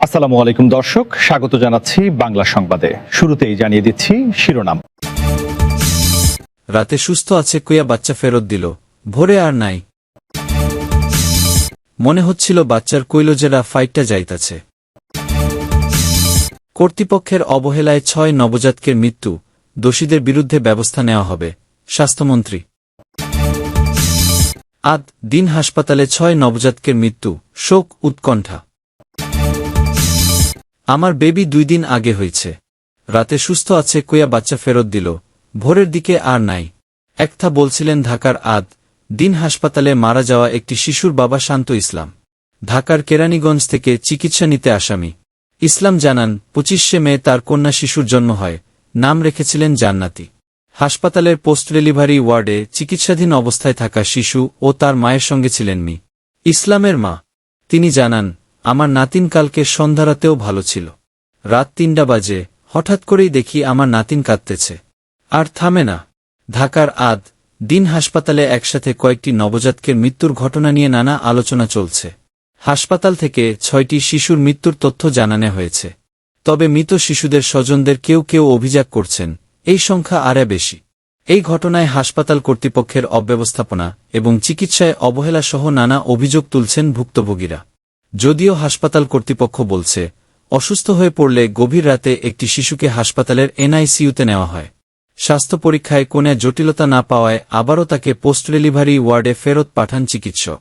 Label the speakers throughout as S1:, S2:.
S1: আসসালামু আলাইকুম দর্শক, স্বাগত জানাচ্ছি বাংলা সংবাদে। শুরুতেই জানিয়ে দিচ্ছি শিরোনাম।
S2: রাতে সুস্থ আছে কইয়া বাচ্চা ফেরত দিল, ভোরে আর নাই। মনে হচ্ছিল বাচ্চার কৈলজেরা ফাইটটা যাইতাছে। কর্তৃপক্ষের অবহেলায় ৬ নবজাতকের মৃত্যু, দোষীদের বিরুদ্ধে ব্যবস্থা নেওয়া হবে, স্বাস্থ্যমন্ত্রী। দিন হাসপাতালে ৬ নবজাতকের মৃত্যু, শোক উৎকণ্ঠা। আমার বেবি ২ দিন আগে হয়েছে। রাতে সুস্থ আছে কইয়া বাচ্চা ফেরত দিল, ভোরের দিকে আর নাই। একথা বলছিলেন ঢাকার দিন হাসপাতালে মারা যাওয়া একটি শিশুর বাবা শান্ত ইসলাম। ঢাকার কেরানীগঞ্জ থেকে চিকিৎসা নিতে আসামি ইসলাম জানান, ২৫শে মে তার কন্যা শিশুর জন্ম হয়, নাম রেখেছিলেন জান্নাতি। হাসপাতালের পোস্ট ডেলিভারি ওয়ার্ডে চিকিৎসাধীন অবস্থায় থাকা শিশু ও তার মায়ের সঙ্গে ছিলেন ইসলামের মা। তিনি জানান, আমার নাতিন কালকে সন্ধ্যারাতেও ভালো ছিল। রাত ৩টা বাজে হঠাৎ করেই দেখি আমার নাতিন কাঁদতেছে, আর থামে না। ঢাকার দিন হাসপাতালে একসাথে কয়েকটি নবজাতকের মৃত্যুর ঘটনা নিয়ে নানা আলোচনা চলছে। হাসপাতাল থেকে ৬টি শিশুর মৃত্যুর তথ্য জানানো হয়েছে। তবে মৃত শিশুদের স্বজনদের কেউ কেউ অভিযোগ করছেন এই সংখ্যা আরও বেশি। এই ঘটনায় হাসপাতাল কর্তৃপক্ষের অব্যবস্থাপনা এবং চিকিৎসায় অবহেলা সহ নানা অভিযোগ তুলছেন ভুক্তভোগীরা। যদিও হাসপাতাল কর্তৃপক্ষ বলছে, অসুস্থ হয়ে পড়লে গভীর রাতে একটি শিশুকে হাসপাতালের এনআইসিইউতে নেওয়া হয়। স্বাস্থ্য পরীক্ষায় কোনো জটিলতা না পাওয়ায় আবারও তাকে পোস্ট ডেলিভারি ওয়ার্ডে ফেরত পাঠান চিকিৎসক।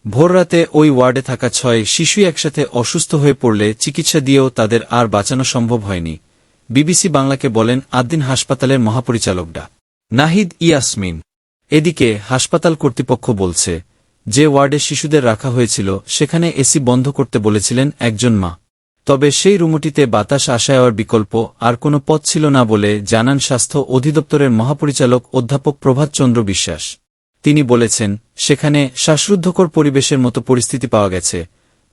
S2: ভোররাতে ওই ওয়ার্ডে থাকা ৬ শিশু একসাথে অসুস্থ হয়ে পড়লে চিকিৎসা দিয়েও তাদের আর বাঁচানো সম্ভব হয়নি, বিবিসি বাংলাকে বলেন দিন হাসপাতালের মহাপরিচালক ডা. নাহিদ ইয়াসমিন। এদিকে হাসপাতাল কর্তৃপক্ষ বলছে, যে ওয়ার্ডে শিশুদের রাখা হয়েছিল সেখানে এসি বন্ধ করতে বলেছিলেন একজন মা। তবে সেই রুমটিতে বাতাস আসায়ার বিকল্প আর কোনো পথ ছিল না বলে জানান স্বাস্থ্য অধিদপ্তরের মহাপরিচালক অধ্যাপক প্রভাত চন্দ্র বিশ্বাস। তিনি বলেছেন, সেখানে শ্বাসরুদ্ধকর পরিবেশের মতো পরিস্থিতি পাওয়া গেছে।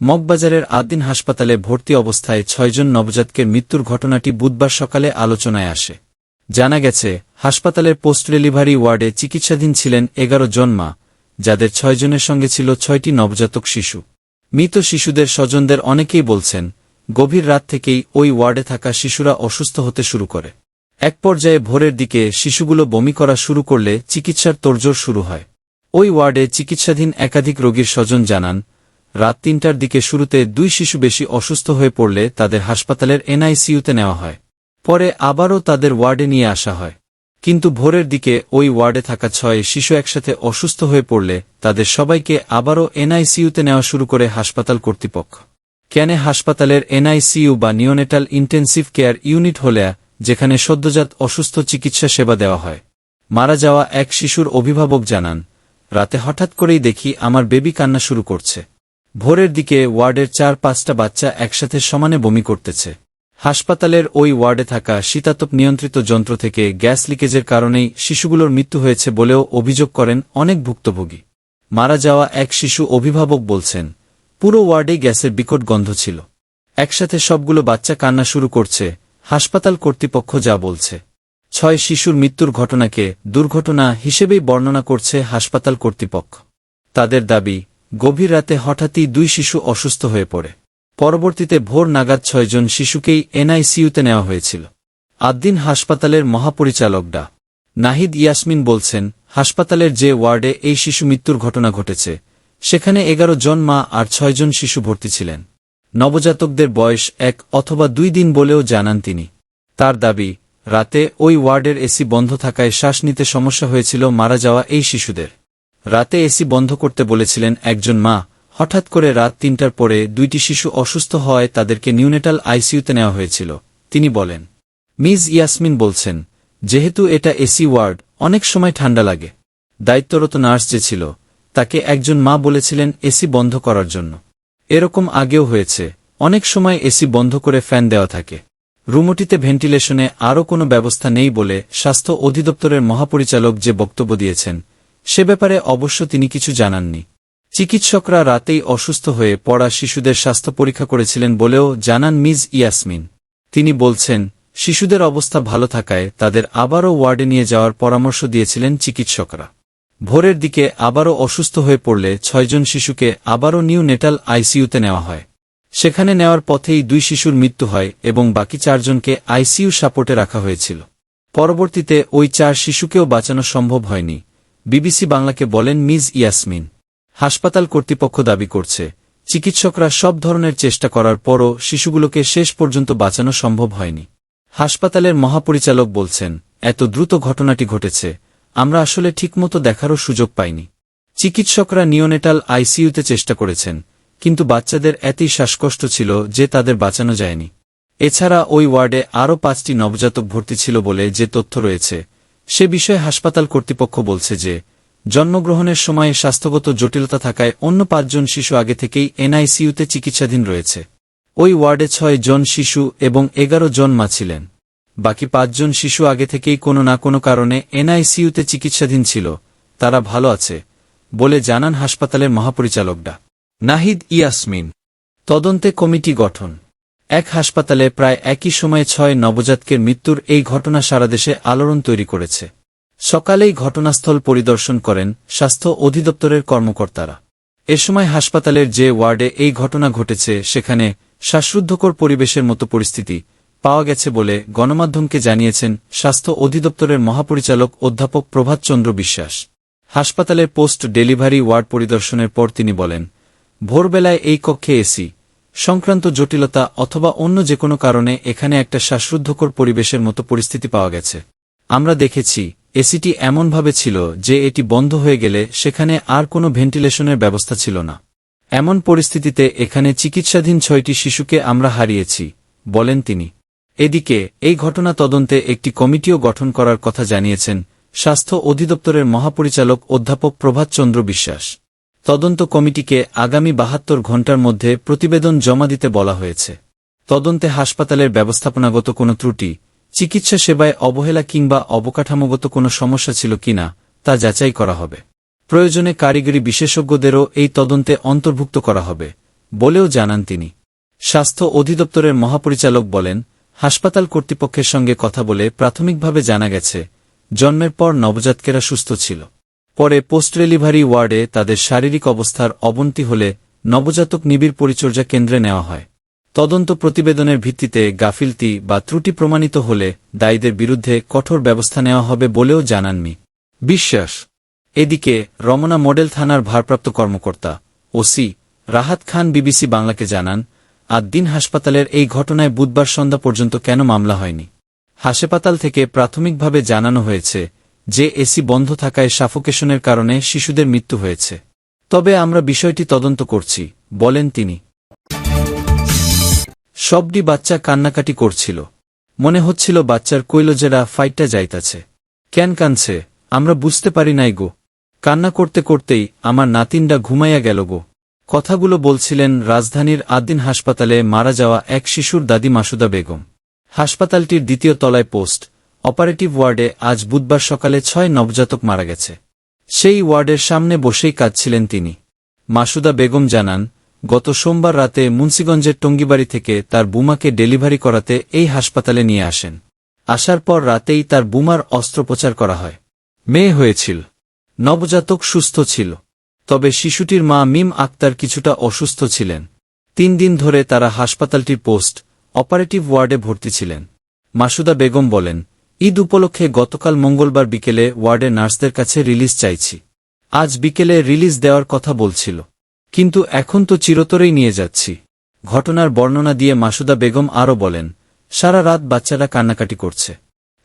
S2: মগবাজারের দিন হাসপাতালে ভর্তি অবস্থায় ৬ জন নবজাতকের মৃত্যুর ঘটনাটি বুধবার সকালে আলোচনায় আসে। জানা গেছে, হাসপাতালের পোস্ট ডেলিভারি ওয়ার্ডে চিকিৎসাধীন ছিলেন ১১ জন মা, যাদের ৬ জনের সঙ্গে ছিল ৬টি নবজাতক শিশু। মৃত শিশুদের স্বজনদের অনেকেই বলছেন, গভীর রাত থেকেই ওই ওয়ার্ডে থাকা শিশুরা অসুস্থ হতে শুরু করে। এক পর্যায়ে ভোরের দিকে শিশুগুলো বমি করা শুরু করলে চিকিৎসার তোড়জোড় শুরু হয়। ওই ওয়ার্ডে চিকিৎসাধীন একাধিক রোগীর স্বজন জানান, রাত ৩টার দিকে শুরুতে ২ শিশু বেশি অসুস্থ হয়ে পড়লে তাদের হাসপাতালের এনআইসিইউতে নেওয়া হয়। পরে আবারও তাদের ওয়ার্ডে নিয়ে আসা হয়। কিন্তু ভোরের দিকে ওই ওয়ার্ডে থাকা ৬ শিশু একসাথে অসুস্থ হয়ে পড়লে তাদের সবাইকে আবারও এনআইসিইউতে নেওয়া শুরু করে হাসপাতাল কর্তৃপক্ষ। কেন হাসপাতালের এনআইসিইউ বা নিওনেটাল ইন্টেন্সিভ কেয়ার ইউনিট হলে যেখানে সদ্যজাত অসুস্থ চিকিৎসা সেবা দেওয়া হয়। মারা যাওয়া এক শিশুর অভিভাবক জানান, রাতে হঠাৎ করেই দেখি আমার বেবি কান্না শুরু করছে। ভোরের দিকে ওয়ার্ডের ৪-৫টা বাচ্চা একসাথে সমানে বমি করতেছে। হাসপাতালের ওই ওয়ার্ডে থাকা শীতাতপ নিয়ন্ত্রিত যন্ত্র থেকে গ্যাস লিকেজের কারণেই শিশুগুলোর মৃত্যু হয়েছে বলেও অভিযোগ করেন অনেক ভুক্তভোগী। মারা যাওয়া এক শিশু অভিভাবক বলছেন, পুরো ওয়ার্ডেই গ্যাসের বিকট গন্ধ ছিল। একসাথে সবগুলো বাচ্চা কান্না শুরু করছে। হাসপাতাল কর্তৃপক্ষ যা বলছে, ৬ শিশুর মৃত্যুর ঘটনাকে দুর্ঘটনা হিসেবেই বর্ণনা করছে হাসপাতাল কর্তৃপক্ষ। তাদের দাবি, গভীর রাতে হঠাৎই ২ শিশু অসুস্থ হয়ে পড়ে। পরবর্তীতে ভোর নাগাদ ৬ জন শিশুকেই এনআইসিইউতে নেওয়া হয়েছিল। দিন হাসপাতালের মহাপরিচালক ডা. নাহিদ ইয়াসমিন বলছেন, হাসপাতালের যে ওয়ার্ডে এই শিশু মৃত্যুর ঘটনা ঘটেছে সেখানে ১১ জন মা আর ৬ জন শিশু ভর্তি ছিলেন। নবজাতকদের বয়স ১ অথবা ২ দিন বলেও জানান তিনি। তার দাবি, রাতে ওই ওয়ার্ডের এসি বন্ধ থাকায় শ্বাস নিতে সমস্যা হয়েছিল মারা যাওয়া এই শিশুদের। রাতে এসি বন্ধ করতে বলেছিলেন একজন মা। হঠাৎ করে রাত ৩টার পরে ২টি শিশু অসুস্থ হওয়ায় তাদেরকে নিউনেটাল আইসিইউতে নেওয়া হয়েছিল, তিনি বলেন। মিস ইয়াসমিন বলছেন, যেহেতু এটা এসি ওয়ার্ড, অনেক সময় ঠান্ডা লাগে। দায়িত্বরত নার্স যে ছিল, তাকে একজন মা বলেছিলেন এসি বন্ধ করার জন্য। এরকম আগেও হয়েছে, অনেক সময় এসি বন্ধ করে ফ্যান দেওয়া থাকে। রুমটিতে ভেন্টিলেশনে আরও কোনো ব্যবস্থা নেই বলে স্বাস্থ্য অধিদপ্তরের মহাপরিচালক যে বক্তব্য দিয়েছেন সে ব্যাপারে অবশ্য তিনি কিছু জানাননি। চিকিৎসকরা রাতেই অসুস্থ হয়ে পড়া শিশুদের স্বাস্থ্য পরীক্ষা করেছিলেন বলেও জানান মিস ইয়াসমিন। তিনি বলছেন, শিশুদের অবস্থা ভালো থাকায় তাদের আবারও ওয়ার্ডে নিয়ে যাওয়ার পরামর্শ দিয়েছিলেন চিকিৎসকরা। ভোরের দিকে আবারও অসুস্থ হয়ে পড়লে ৬ জন শিশুকে আবারও নিউ নেটাল আইসিইউতে নেওয়া হয়। সেখানে নেওয়ার পথেই 2 শিশুর মৃত্যু হয় এবং বাকি 4 জনকে আইসিইউ সাপোর্টে রাখা হয়েছিল। পরবর্তীতে ওই 4 শিশুকেও বাঁচানো সম্ভব হয়নি, বিবিসি বাংলাকে বলেন মিস ইয়াসমিন। হাসপাতাল কর্তৃপক্ষ দাবি করছে, চিকিৎসকরা সব ধরনের চেষ্টা করার পরও শিশুগুলোকে শেষ পর্যন্ত বাঁচানো সম্ভব হয়নি। হাসপাতালের মহাপরিচালক বলছেন, এত দ্রুত ঘটনাটি ঘটেছে, আমরা আসলে ঠিকমতো দেখারও সুযোগ পাইনি। চিকিৎসকরা নিওনেটাল আইসিইউতে চেষ্টা করেছেন, কিন্তু বাচ্চাদের এতই শ্বাসকষ্ট ছিল যে তাদের বাঁচানো যায়নি। এছাড়া ওই ওয়ার্ডে আরও 5টি নবজাতক ভর্তি ছিল বলে যে তথ্য রয়েছে, সে বিষয়ে হাসপাতাল কর্তৃপক্ষ বলছে যে জন্মগ্রহণের সময়ে স্বাস্থ্যগত জটিলতা থাকায় অন্য 5 জন শিশু আগে থেকেই এনআইসিইউতে চিকিৎসাধীন রয়েছে। ওই ওয়ার্ডে 6 জন শিশু এবং 11 জন মা ছিলেন। বাকি 5 জন শিশু আগে থেকেই কোনো না কোনো কারণে এনআইসিইউতে চিকিৎসাধীন ছিল, তারা ভালো আছে বলে জানান হাসপাতালের মহাপরিচালক ডা. নাহিদ ইয়াসমিন। তদন্তে কমিটি গঠন। এক হাসপাতালে প্রায় একই সময়ে 6 নবজাতকের মৃত্যুর এই ঘটনা সারা দেশে আলোড়ন তৈরি করেছে। সকালেই ঘটনাস্থল পরিদর্শন করেন স্বাস্থ্য অধিদপ্তরের কর্মকর্তারা। এ সময় হাসপাতালের যে ওয়ার্ডে এই ঘটনা ঘটেছে সেখানে শ্বাসরুদ্ধকর পরিবেশের মতো পরিস্থিতি পাওয়া গেছে বলে গণমাধ্যমকে জানিয়েছেন স্বাস্থ্য অধিদপ্তরের মহাপরিচালক অধ্যাপক প্রভাত চন্দ্র বিশ্বাস। হাসপাতালের পোস্ট ডেলিভারি ওয়ার্ড পরিদর্শনের পর তিনি বলেন, ভোরবেলায় এই কক্ষে এসি সংক্রান্ত জটিলতা অথবা অন্য যেকোনো কারণে এখানে একটা শ্বাসরুদ্ধকর পরিবেশের মতো পরিস্থিতি পাওয়া গেছে। আমরা দেখেছি এসিটি এমনভাবে ছিল যে এটি বন্ধ হয়ে গেলে সেখানে আর কোনো ভেন্টিলেশনের ব্যবস্থা ছিল না। এমন পরিস্থিতিতে এখানে চিকিৎসাধীন 6টি শিশুকে আমরা হারিয়েছি, বলেন তিনি। এদিকে এই ঘটনা তদন্তে একটি কমিটিও গঠন করার কথা জানিয়েছেন স্বাস্থ্য অধিদপ্তরের মহাপরিচালক অধ্যাপক প্রভাত চন্দ্র বিশ্বাস। তদন্ত কমিটিকে আগামী 72 ঘণ্টার মধ্যে প্রতিবেদন জমা দিতে বলা হয়েছে। তদন্তে হাসপাতালের ব্যবস্থাপনাগত কোনো ত্রুটি, চিকিৎসা সেবায় অবহেলা কিংবা অবকাঠামোগত কোনো সমস্যা ছিল কিনা তা যাচাই করা হবে। প্রয়োজনে কারিগরি বিশেষজ্ঞদেরও এই তদন্তে অন্তর্ভুক্ত করা হবে বলেও জানান তিনি। স্বাস্থ্য অধিদপ্তরের মহাপরিচালক বলেন, হাসপাতাল কর্তৃপক্ষের সঙ্গে কথা বলে প্রাথমিকভাবে জানা গেছে জন্মের পর নবজাতকেরা সুস্থ ছিল। পরে পোস্ট ডেলিভারি ওয়ার্ডে তাদের শারীরিক অবস্থার অবনতি হলে নবজাতক নিবিড় পরিচর্যা কেন্দ্রে নেওয়া হয়। তদন্ত প্রতিবেদনের ভিত্তিতে গাফিলতি বা ত্রুটি প্রমাণিত হলে দায়ীদের বিরুদ্ধে কঠোর ব্যবস্থা নেওয়া হবে বলেও জানান মি. বিশ্বাস। এদিকে রমনা মডেল থানার ভারপ্রাপ্ত কর্মকর্তা ওসি রাহাত খান বিবিসি বাংলাকে জানান, আদ-দিন হাসপাতালের এই ঘটনায় বুধবার সন্ধ্যা পর্যন্ত কেন মামলা হয়নি। হাসপাতাল থেকে প্রাথমিকভাবে জানানো হয়েছে যে এসি বন্ধ থাকায় সাফোকেশনের কারণে শিশুদের মৃত্যু হয়েছে। তবে আমরা বিষয়টি তদন্ত করছি, বলেন তিনি। সবটি বাচ্চা কান্নাকাটি করছিল। মনে হচ্ছিল বাচ্চার কৈলজেরা ফাইটটা যাইতাছে। কেন কানছে আমরা বুঝতে পারি নাই গো। কান্না করতে করতেই আমার নাতিনডা ঘুমাইয়া গেল গো। কথাগুলো বলছিলেন রাজধানীর আদ-দিন হাসপাতালে মারা যাওয়া এক শিশুর দাদি মাসুদা বেগম। হাসপাতালটির 2য় তলায় পোস্ট অপারেটিভ ওয়ার্ডে আজ বুধবার সকালে 6 নবজাতক মারা গেছে। সেই ওয়ার্ডের সামনে বসেই কাঁদছিলেন তিনি। মাসুদা বেগম জানান, গত সোমবার রাতে মুন্সিগঞ্জের টঙ্গিবাড়ি থেকে তার বুমাকে ডেলিভারি করাতে এই হাসপাতালে নিয়ে আসেন। আসার পর রাতেই তার বুমার অস্ত্রোপচার করা হয়। মেয়ে হয়েছিল। নবজাতক সুস্থ ছিল। তবে শিশুটির মা মিম আক্তার কিছুটা অসুস্থ ছিলেন। 3 দিন ধরে তারা হাসপাতালটির পোস্ট অপারেটিভ ওয়ার্ডে ভর্তি ছিলেন। মাসুদা বেগম বলেন, ঈদ উপলক্ষে গতকাল মঙ্গলবার বিকেলে ওয়ার্ডে নার্সদের কাছে রিলিজ চাইছি। আজ বিকেলে রিলিজ দেওয়ার কথা বলছিল, কিন্তু এখন তো চিরতরেই নিয়ে যাচ্ছি। ঘটনার বর্ণনা দিয়ে মাসুদা বেগম আরও বলেন, সারা রাত বাচ্চারা কান্নাকাটি করছে।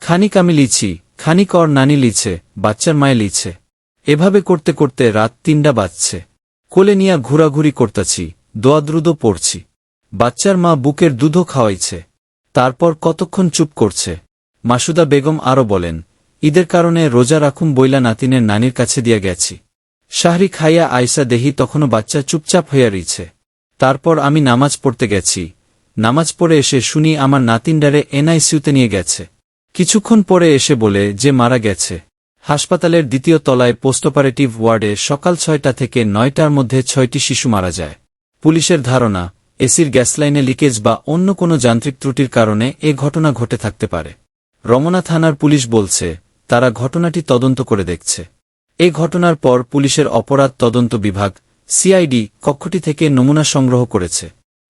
S2: খানিক আমি লিছি, খানিক ওর নানি লিছে, বাচ্চার মায়ে লিছে। এভাবে করতে করতে রাত 3টা বাজছে। কোলে নিয়া ঘোরাঘুরি করতাছি, দোয়াদ্রুদও পড়ছি। বাচ্চার মা বুকের দুধও খাওয়াইছে। তারপর কতক্ষণ চুপ করছে। মাসুদা বেগম আরও বলেন, ঈদের কারণে রোজা রাখুম বইলা নাতিনের নানির কাছে দিয়া গেছি। শাহরি খাইয়া আইসা দেহি তখনও বাচ্চা চুপচাপ হইয়া রইছে। তারপর আমি নামাজ পড়তে গেছি। নামাজ পড়ে এসে শুনি আমার নাতিনডারে এনআইসিউতে নিয়ে গেছে। কিছুক্ষণ পরে এসে বলে যে মারা গেছে। হাসপাতালের 2য় তলায় পোস্ট অপারেটিভ ওয়ার্ডে সকাল 6টা থেকে 9টার মধ্যে 6টি শিশু মারা যায়। পুলিশের ধারণা, এসির গ্যাসলাইনে লিকেজ বা অন্য কোনো যান্ত্রিক ত্রুটির কারণে এ ঘটনা ঘটে থাকতে পারে। রমনা থানার পুলিশ বলছে, তারা ঘটনাটি তদন্ত করে দেখছে। এ ঘটনার পর পুলিশের অপরাধ তদন্ত বিভাগ সিআইডি কক্ষটি থেকে নমুনা সংগ্রহ করেছে।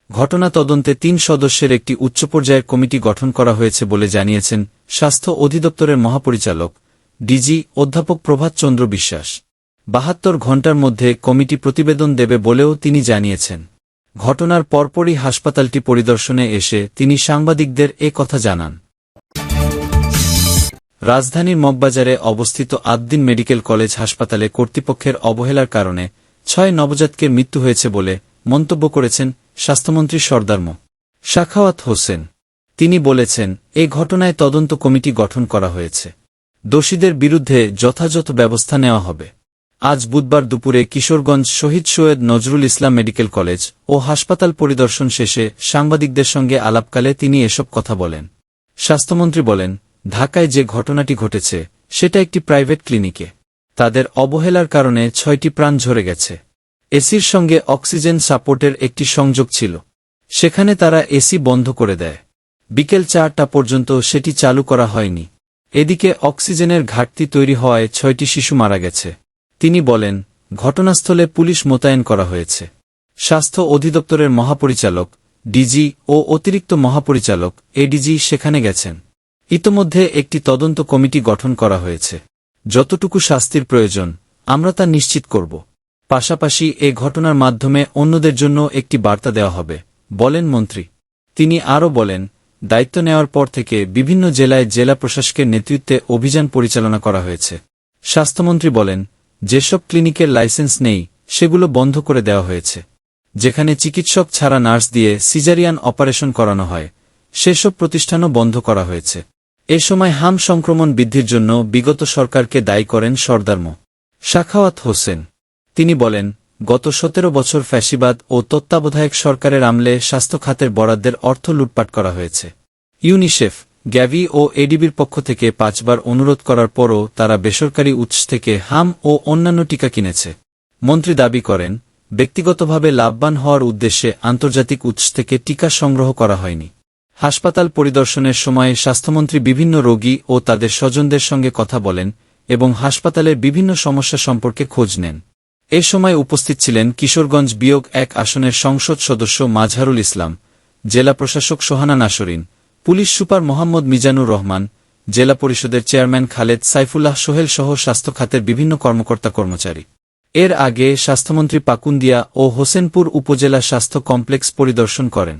S2: ঘটনা তদন্তে ৩ সদস্যের একটি উচ্চ পর্যায়ের কমিটি গঠন করা হয়েছে বলে জানিয়েছেন স্বাস্থ্য অধিদপ্তরের মহাপরিচালক ডিজি অধ্যাপক প্রভাত চন্দ্র বিশ্বাস। ৭২ ঘণ্টার মধ্যে কমিটি প্রতিবেদন দেবে বলেও তিনি জানিয়েছেন। ঘটনার পরপরই হাসপাতালটি পরিদর্শনে এসে তিনি সাংবাদিকদের এ কথা জানান। রাজধানীর মগবাজারে অবস্থিত আদ্দিন মেডিকেল কলেজ হাসপাতালে কর্তৃপক্ষের অবহেলার কারণে ৬ নবজাতকের মৃত্যু হয়েছে বলে মন্তব্য করেছেন স্বাস্থ্যমন্ত্রী সরদার মো. সাখাওয়াত হোসেন। তিনি বলেছেন, এই ঘটনায় তদন্ত কমিটি গঠন করা হয়েছে। দোষীদের বিরুদ্ধে যথাযথ ব্যবস্থা নেওয়া হবে। আজ বুধবার দুপুরে কিশোরগঞ্জ শহীদ সৈয়দ নজরুল ইসলাম মেডিকেল কলেজ ও হাসপাতাল পরিদর্শন শেষে সাংবাদিকদের সঙ্গে আলাপকালে তিনি এসব কথা বলেন। স্বাস্থ্যমন্ত্রী বলেন, ঢাকায় যে ঘটনাটি ঘটেছে সেটা একটি প্রাইভেট ক্লিনিকে। তাদের অবহেলার কারণে ৬টি প্রাণ ঝরে গেছে। এসির সঙ্গে অক্সিজেন সাপোর্টের একটি সংযোগ ছিল, সেখানে তারা এসি বন্ধ করে দেয়। বিকেল ৪টা পর্যন্ত সেটি চালু করা হয়নি। এদিকে অক্সিজেনের ঘাটতি তৈরি হওয়ায় ৬টি শিশু মারা গেছে। তিনি বলেন, ঘটনাস্থলে পুলিশ মোতায়েন করা হয়েছে। স্বাস্থ্য অধিদপ্তরের মহাপরিচালক ডিজি ও অতিরিক্ত মহাপরিচালক এডিজি সেখানে গেছেন। ইতোমধ্যে একটি তদন্ত কমিটি গঠন করা হয়েছে। যতটুকু শাস্তির প্রয়োজন আমরা তা নিশ্চিত করব। পাশাপাশি এ ঘটনার মাধ্যমে অন্যদের জন্য একটি বার্তা দেওয়া হবে, বলেন মন্ত্রী। তিনি আরও বলেন, দায়িত্ব নেওয়ার পর থেকে বিভিন্ন জেলায় জেলা প্রশাসকের নেতৃত্বে অভিযান পরিচালনা করা হয়েছে। স্বাস্থ্যমন্ত্রী বলেন, যেসব ক্লিনিকের লাইসেন্স নেই সেগুলো বন্ধ করে দেওয়া হয়েছে। যেখানে চিকিৎসক ছাড়া নার্স দিয়ে সিজারিয়ান অপারেশন করানো হয় সেসব প্রতিষ্ঠানও বন্ধ করা হয়েছে। এ সময় হাম সংক্রমণ বৃদ্ধির জন্য বিগত সরকারকে দায়ী করেন সরদার মো. সাখাওয়াত হোসেন। তিনি বলেন, গত ১৭ বছর ফ্যাসিবাদ ও তত্ত্বাবধায়ক সরকারের আমলে স্বাস্থ্য খাতের বরাদ্দের অর্থ লুটপাট করা হয়েছে। ইউনিসেফ, গ্যাভি ও এডিবির পক্ষ থেকে ৫ বার অনুরোধ করার পরও তারা বেসরকারি উৎস থেকে হাম ও অন্যান্য টিকা কিনেছে। মন্ত্রী দাবি করেন, ব্যক্তিগতভাবে লাভবান হওয়ার উদ্দেশ্যে আন্তর্জাতিক উৎস থেকে টিকা সংগ্রহ করা হয়নি। হাসপাতাল পরিদর্শনের সময় স্বাস্থ্যমন্ত্রী বিভিন্ন রোগী ও তাদের স্বজনদের সঙ্গে কথা বলেন এবং হাসপাতালের বিভিন্ন সমস্যা সম্পর্কে খোঁজ নেন। এ সময় উপস্থিত ছিলেন কিশোরগঞ্জ বিয়োগ ১ আসনের সংসদ সদস্য মাজহারুল ইসলাম, জেলা প্রশাসক সোহানা নাসরিন, পুলিশ সুপার মোহাম্মদ মিজানুর রহমান, জেলা পরিষদের চেয়ারম্যান খালেদ সাইফুল্লাহ সোহেল সহ স্বাস্থ্য খাতের বিভিন্ন কর্মকর্তা কর্মচারী। এর আগে স্বাস্থ্যমন্ত্রী পাকুন্দিয়া ও হোসেনপুর উপজেলা স্বাস্থ্য কমপ্লেক্স পরিদর্শন করেন।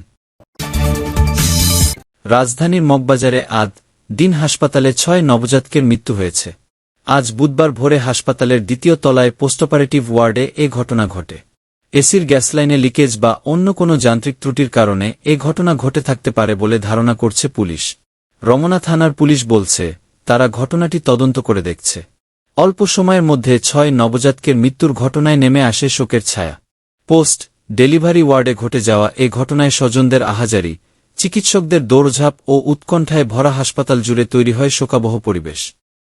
S2: রাজধানীর মগবাজারে দিন হাসপাতালে ৬ নবজাতকের মৃত্যু হয়েছে। আজ বুধবার ভোরে হাসপাতালের দ্বিতীয় তলায় পোস্ট অপারেটিভ ওয়ার্ডে এ ঘটনা ঘটে। এসির গ্যাস লাইনে লিকেজ বা অন্য কোনো যান্ত্রিক ত্রুটির কারণে এ ঘটনা ঘটে থাকতে পারে বলে ধারণা করছে পুলিশ। রমনা থানার পুলিশ বলছে, তারা ঘটনাটি তদন্ত করে দেখছে। অল্প সময়ের মধ্যে ৬ নবজাতকের মৃত্যুর ঘটনায় নেমে আসে শোকের ছায়া। পোস্ট ডেলিভারি ওয়ার্ডে ঘটে যাওয়া এ ঘটনায় স্বজনদের আহাজারি, চিকিৎসকদের দৌড়ঝাঁপ ও উৎকণ্ঠায় ভরা হাসপাতাল জুড়ে তৈরি হয় শোকাবহ পরিবেশ।